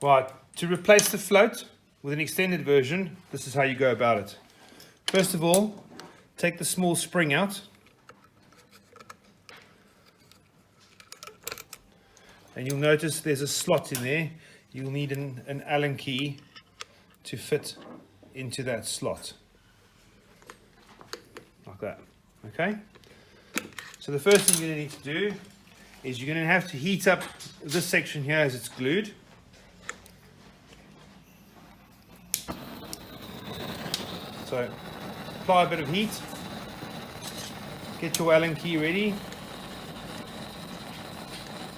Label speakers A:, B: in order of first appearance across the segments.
A: Right, to replace the float with an extended version, this is how you go about it. First of all, take the small spring out. And you'll notice there's a slot in there. You'll need an Allen key to fit into that slot. Like that, okay? So the first thing you're going to need to do is you're going to have to heat up this section here as it's glued. So apply a bit of heat, get your Allen key ready,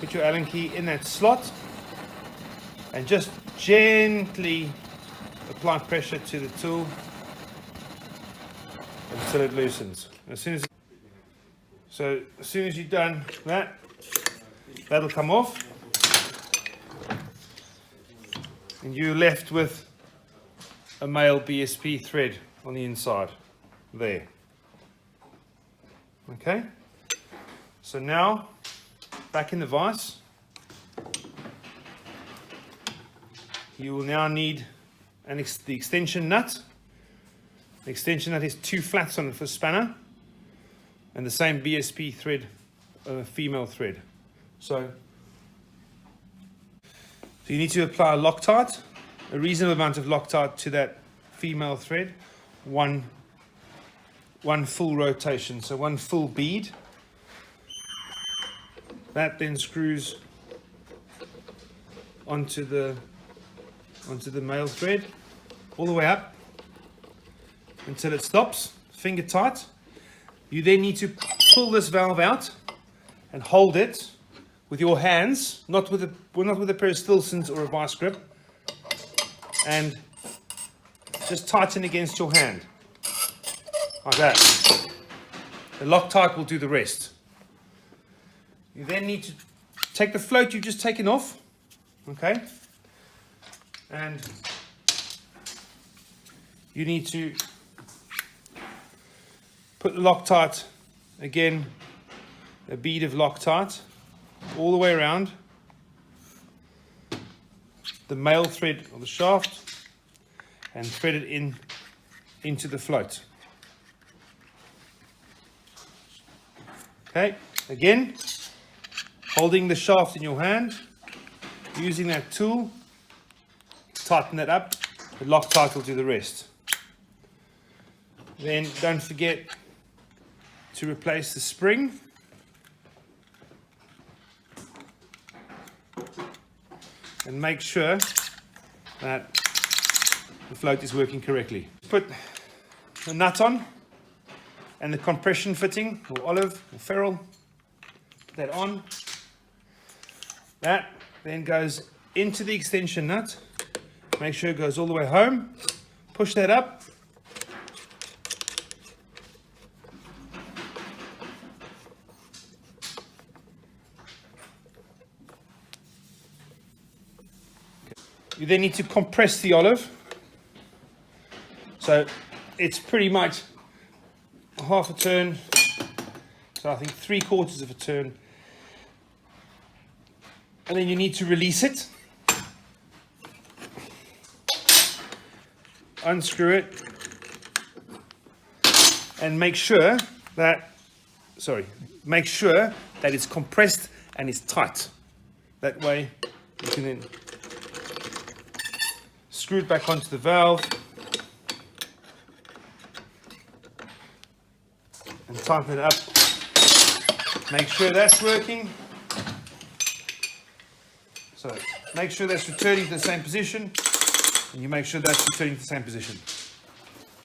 A: put your Allen key in that slot and just gently apply pressure to the tool until it loosens. As soon as you've done that, that'll come off and you're left with a male BSP thread on the inside there. Okay, so now back in the vise, you will now need the extension nut. The extension nut has 2 flats on it for spanner and the same BSP thread, female thread. So you need to apply a Loctite, a reasonable amount of Loctite to that female thread, one full rotation, so 1 full bead. That then screws onto the male thread all the way up until it stops, finger tight. You then need to pull this valve out and hold it with your hands, not with a pair of Stilsons or a vice grip, and just tighten against your hand like that. The Loctite will do the rest. You then need to take the float you've just taken off, okay, and you need to put the Loctite, again, a bead of Loctite all the way around the male thread of the shaft and thread it into the float. Okay, again, holding the shaft in your hand, using that tool, tighten that up, the Loctite will do the rest. Then don't forget to replace the spring. And make sure that the float is working correctly. Put the nut on and the compression fitting, or olive or ferrule, put that on. That then goes into the extension nut. Make sure it goes all the way home. Push that up. You then need to compress the olive. So it's pretty much half a turn, so I think 3/4 of a turn. And then you need to release it. Unscrew it. And make sure that it's compressed and it's tight. That way you can then screw it back onto the valve and tighten it up. Make sure that's working. So make sure that's returning to the same position, and you make sure that's returning to the same position.